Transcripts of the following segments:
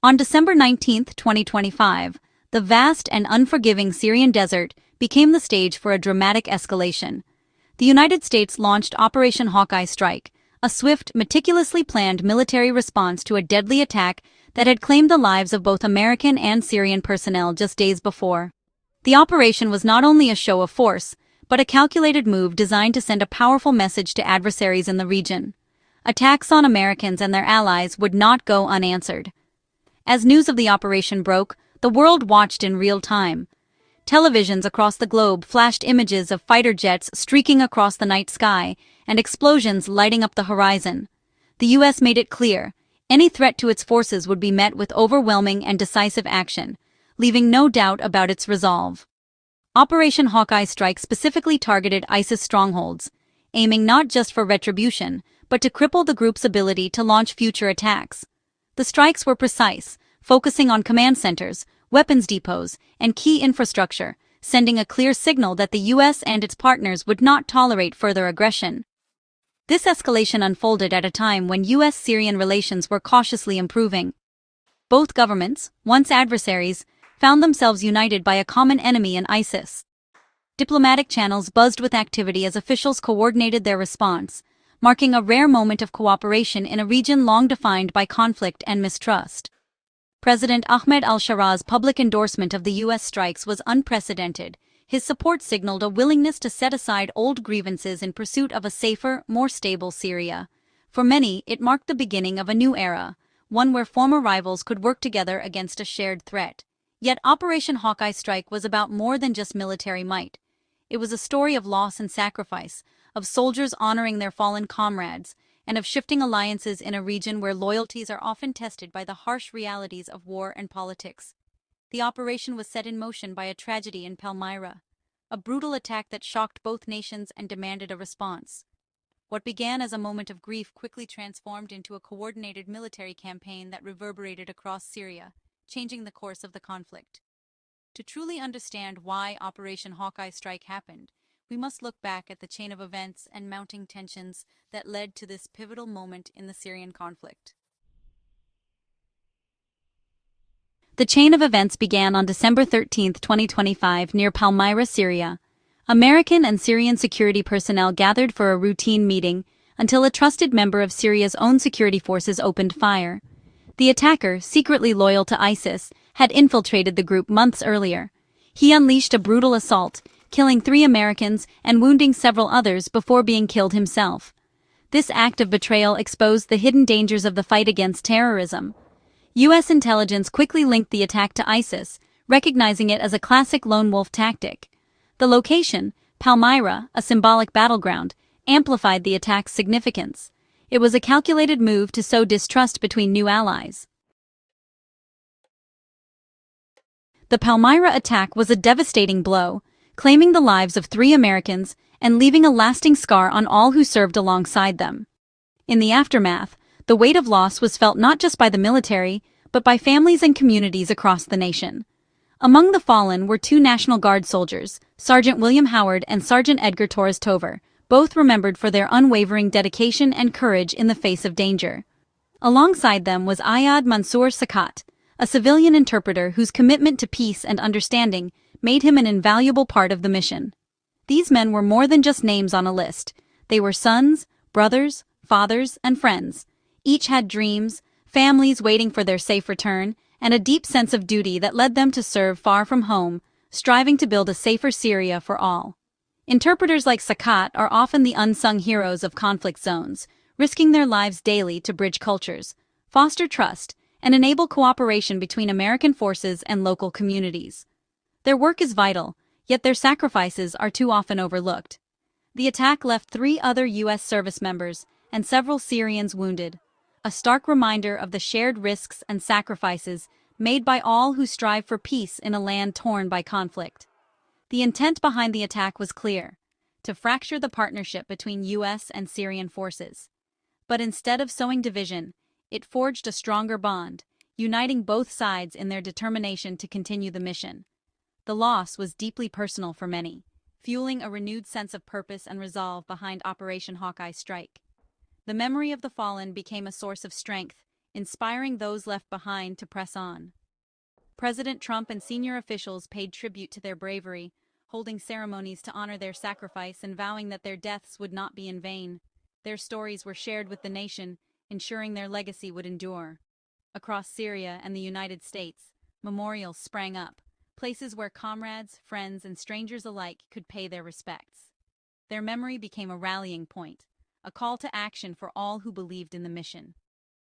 On December 19, 2025, the vast and unforgiving Syrian desert became the stage for a dramatic escalation. The United States launched Operation Hawkeye Strike, a swift, meticulously planned military response to a deadly attack that had claimed the lives of both American and Syrian personnel just days before. The operation was not only a show of force, but a calculated move designed to send a powerful message to adversaries in the region. Attacks on Americans and their allies would not go unanswered. As news of the operation broke, the world watched in real time. Televisions across the globe flashed images of fighter jets streaking across the night sky and explosions lighting up the horizon. The U.S. made it clear, any threat to its forces would be met with overwhelming and decisive action, leaving no doubt about its resolve. Operation Hawkeye Strike specifically targeted ISIS strongholds, aiming not just for retribution, but to cripple the group's ability to launch future attacks. The strikes were precise, focusing on command centers, weapons depots, and key infrastructure, sending a clear signal that the U.S. and its partners would not tolerate further aggression. This escalation unfolded at a time when U.S.-Syrian relations were cautiously improving. Both governments, once adversaries, found themselves united by a common enemy in ISIS. Diplomatic channels buzzed with activity as officials coordinated their response, marking a rare moment of cooperation in a region long defined by conflict and mistrust. President Ahmed al-Shaara's public endorsement of the U.S. strikes was unprecedented. His support signaled a willingness to set aside old grievances in pursuit of a safer, more stable Syria. For many, it marked the beginning of a new era, one where former rivals could work together against a shared threat. Yet Operation Hawkeye Strike was about more than just military might. It was a story of loss and sacrifice, of soldiers honoring their fallen comrades, and of shifting alliances in a region where loyalties are often tested by the harsh realities of war and politics. The operation was set in motion by a tragedy in Palmyra, a brutal attack that shocked both nations and demanded a response. What began as a moment of grief quickly transformed into a coordinated military campaign that reverberated across Syria, changing the course of the conflict. To truly understand why Operation Hawkeye Strike happened, we must look back at the chain of events and mounting tensions that led to this pivotal moment in the Syrian conflict. The chain of events began on December 13, 2025, near Palmyra, Syria. American and Syrian security personnel gathered for a routine meeting until a trusted member of Syria's own security forces opened fire. The attacker, secretly loyal to ISIS, had infiltrated the group months earlier. He unleashed a brutal assault, killing 3 Americans and wounding several others before being killed himself. This act of betrayal exposed the hidden dangers of the fight against terrorism. U.S. intelligence quickly linked the attack to ISIS, recognizing it as a classic lone wolf tactic. The location, Palmyra, a symbolic battleground, amplified the attack's significance. It was a calculated move to sow distrust between new allies. The Palmyra attack was a devastating blow, claiming the lives of 3 Americans and leaving a lasting scar on all who served alongside them. In the aftermath, the weight of loss was felt not just by the military, but by families and communities across the nation. Among the fallen were 2 National Guard soldiers, Sergeant William Howard and Sergeant Edgar Torres Tover, both remembered for their unwavering dedication and courage in the face of danger. Alongside them was Ayad Mansour Sakat, a civilian interpreter whose commitment to peace and understanding made him an invaluable part of the mission. These men were more than just names on a list. They were sons, brothers, fathers, and friends. Each had dreams, families waiting for their safe return, and a deep sense of duty that led them to serve far from home, striving to build a safer Syria for all. Interpreters like Sakat are often the unsung heroes of conflict zones, risking their lives daily to bridge cultures, foster trust, and enable cooperation between American forces and local communities. Their work is vital, yet their sacrifices are too often overlooked. The attack left 3 other U.S. service members and several Syrians wounded, a stark reminder of the shared risks and sacrifices made by all who strive for peace in a land torn by conflict. The intent behind the attack was clear: to fracture the partnership between U.S. and Syrian forces. But instead of sowing division, it forged a stronger bond, uniting both sides in their determination to continue the mission. The loss was deeply personal for many, fueling a renewed sense of purpose and resolve behind Operation Hawkeye Strike. The memory of the fallen became a source of strength, inspiring those left behind to press on. President Trump and senior officials paid tribute to their bravery, holding ceremonies to honor their sacrifice and vowing that their deaths would not be in vain. Their stories were shared with the nation, ensuring their legacy would endure. Across Syria and the United States, memorials sprang up, places where comrades, friends, and strangers alike could pay their respects. Their memory became a rallying point, a call to action for all who believed in the mission.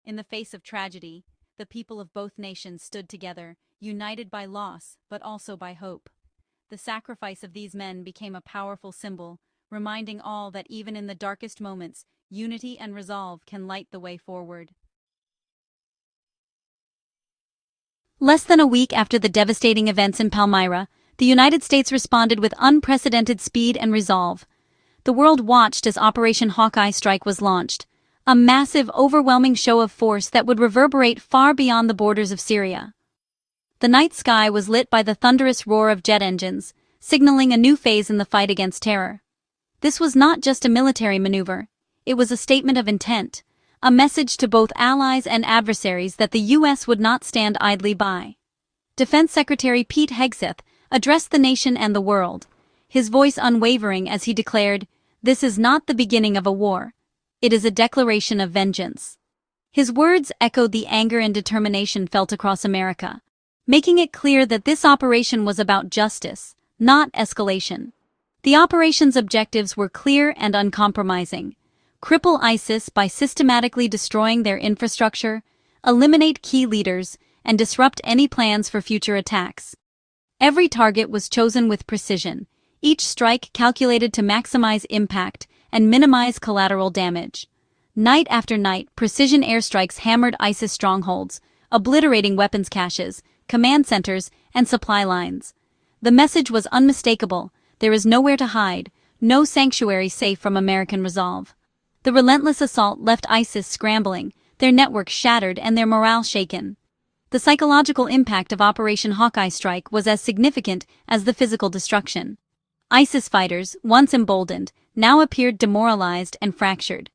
In the face of tragedy, the people of both nations stood together, united by loss, but also by hope. The sacrifice of these men became a powerful symbol, reminding all that even in the darkest moments, unity and resolve can light the way forward. Less than a week after the devastating events in Palmyra, the United States responded with unprecedented speed and resolve. The world watched as Operation Hawkeye Strike was launched, a massive, overwhelming show of force that would reverberate far beyond the borders of Syria. The night sky was lit by the thunderous roar of jet engines, signaling a new phase in the fight against terror. This was not just a military maneuver, it was a statement of intent, a message to both allies and adversaries that the U.S. would not stand idly by. Defense Secretary Pete Hegseth addressed the nation and the world, his voice unwavering as he declared, "This is not the beginning of a war. It is a declaration of vengeance." His words echoed the anger and determination felt across America, making it clear that this operation was about justice, not escalation. The operation's objectives were clear and uncompromising: cripple ISIS by systematically destroying their infrastructure, eliminate key leaders, and disrupt any plans for future attacks. Every target was chosen with precision, each strike calculated to maximize impact and minimize collateral damage. Night after night, precision airstrikes hammered ISIS strongholds, obliterating weapons caches, command centers, and supply lines. The message was unmistakable: there is nowhere to hide, no sanctuary safe from American resolve. The relentless assault left ISIS scrambling, their network shattered and their morale shaken. The psychological impact of Operation Hawkeye Strike was as significant as the physical destruction. ISIS fighters, once emboldened, now appeared demoralized and fractured.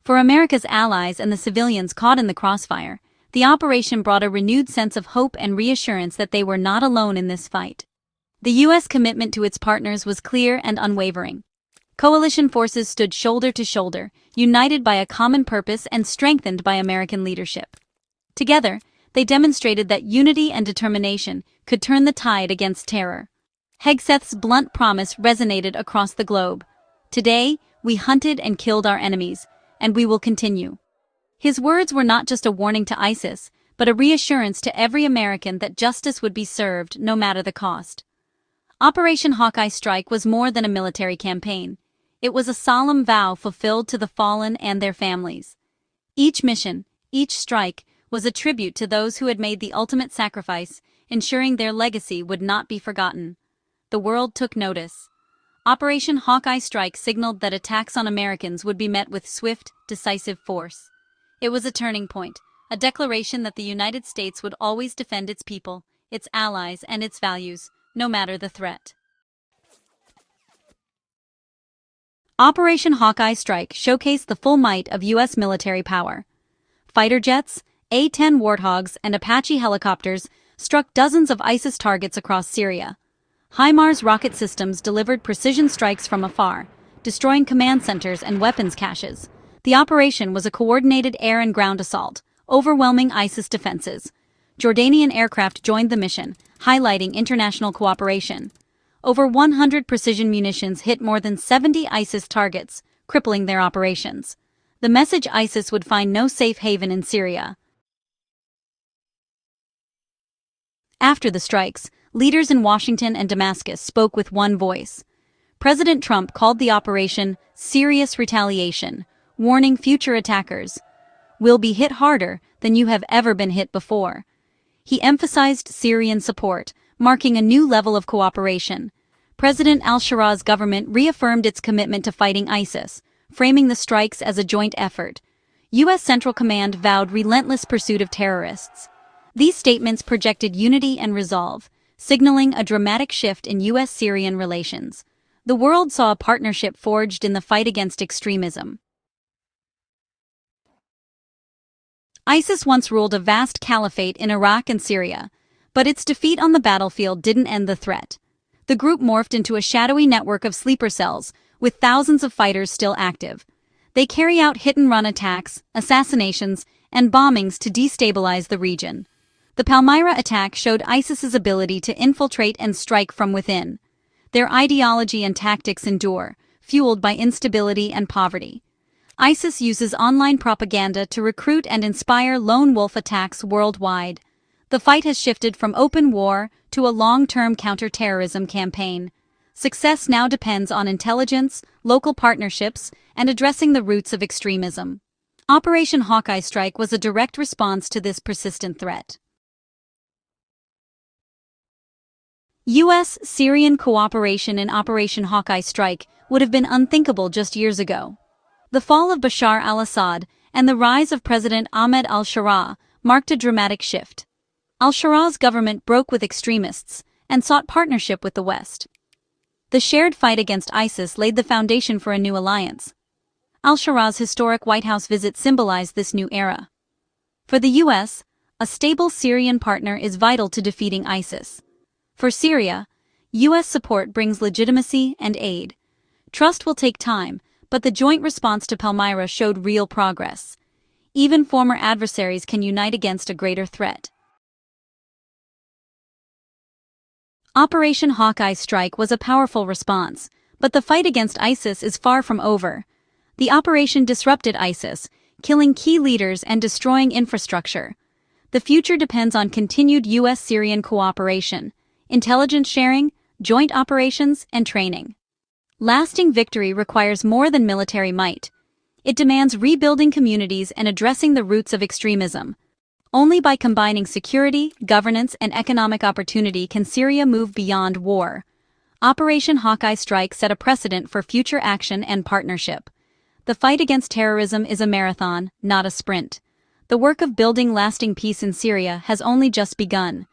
For America's allies and the civilians caught in the crossfire, the operation brought a renewed sense of hope and reassurance that they were not alone in this fight. The U.S. commitment to its partners was clear and unwavering. Coalition forces stood shoulder to shoulder, united by a common purpose and strengthened by American leadership. Together, they demonstrated that unity and determination could turn the tide against terror. Hegseth's blunt promise resonated across the globe: "Today, we hunted and killed our enemies, and we will continue." His words were not just a warning to ISIS, but a reassurance to every American that justice would be served no matter the cost. Operation Hawkeye Strike was more than a military campaign. It was a solemn vow fulfilled to the fallen and their families. Each mission, each strike, was a tribute to those who had made the ultimate sacrifice, ensuring their legacy would not be forgotten. The world took notice. Operation Hawkeye Strike signaled that attacks on Americans would be met with swift, decisive force. It was a turning point, a declaration that the United States would always defend its people, its allies, and its values, no matter the threat. Operation Hawkeye Strike showcased the full might of U.S. military power. Fighter jets, A-10 Warthogs, and Apache helicopters struck dozens of ISIS targets across Syria. HIMARS rocket systems delivered precision strikes from afar, destroying command centers and weapons caches. The operation was a coordinated air and ground assault, overwhelming ISIS defenses. Jordanian aircraft joined the mission, highlighting international cooperation. Over 100 precision munitions hit more than 70 ISIS targets, crippling their operations. The message: ISIS would find no safe haven in Syria. After the strikes, leaders in Washington and Damascus spoke with one voice. President Trump called the operation serious retaliation, warning future attackers, "We'll be hit harder than you have ever been hit before." He emphasized Syrian support, marking a new level of cooperation. President al-Shara's government reaffirmed its commitment to fighting ISIS, framing the strikes as a joint effort. U.S. Central Command vowed relentless pursuit of terrorists. These statements projected unity and resolve, signaling a dramatic shift in U.S.-Syrian relations. The world saw a partnership forged in the fight against extremism. ISIS once ruled a vast caliphate in Iraq and Syria, but its defeat on the battlefield didn't end the threat. The group morphed into a shadowy network of sleeper cells, with thousands of fighters still active. They carry out hit-and-run attacks, assassinations, and bombings to destabilize the region. The Palmyra attack showed ISIS's ability to infiltrate and strike from within. Their ideology and tactics endure, fueled by instability and poverty. ISIS uses online propaganda to recruit and inspire lone wolf attacks worldwide. The fight has shifted from open war to a long-term counter-terrorism campaign. Success now depends on intelligence, local partnerships, and addressing the roots of extremism. Operation Hawkeye Strike was a direct response to this persistent threat. U.S.-Syrian cooperation in Operation Hawkeye Strike would have been unthinkable just years ago. The fall of Bashar al-Assad and the rise of President Ahmed al-Sharaa marked a dramatic shift. Al-Sharaa's government broke with extremists and sought partnership with the West. The shared fight against ISIS laid the foundation for a new alliance. Al-Sharaa's historic White House visit symbolized this new era. For the U.S., a stable Syrian partner is vital to defeating ISIS. For Syria, U.S. support brings legitimacy and aid. Trust will take time, but the joint response to Palmyra showed real progress. Even former adversaries can unite against a greater threat. Operation Hawkeye Strike was a powerful response, but the fight against ISIS is far from over. The operation disrupted ISIS, killing key leaders and destroying infrastructure. The future depends on continued U.S.-Syrian cooperation, intelligence sharing, joint operations, and training. Lasting victory requires more than military might. It demands rebuilding communities and addressing the roots of extremism. Only by combining security, governance, and economic opportunity can Syria move beyond war. Operation Hawkeye Strike set a precedent for future action and partnership. The fight against terrorism is a marathon, not a sprint. The work of building lasting peace in Syria has only just begun.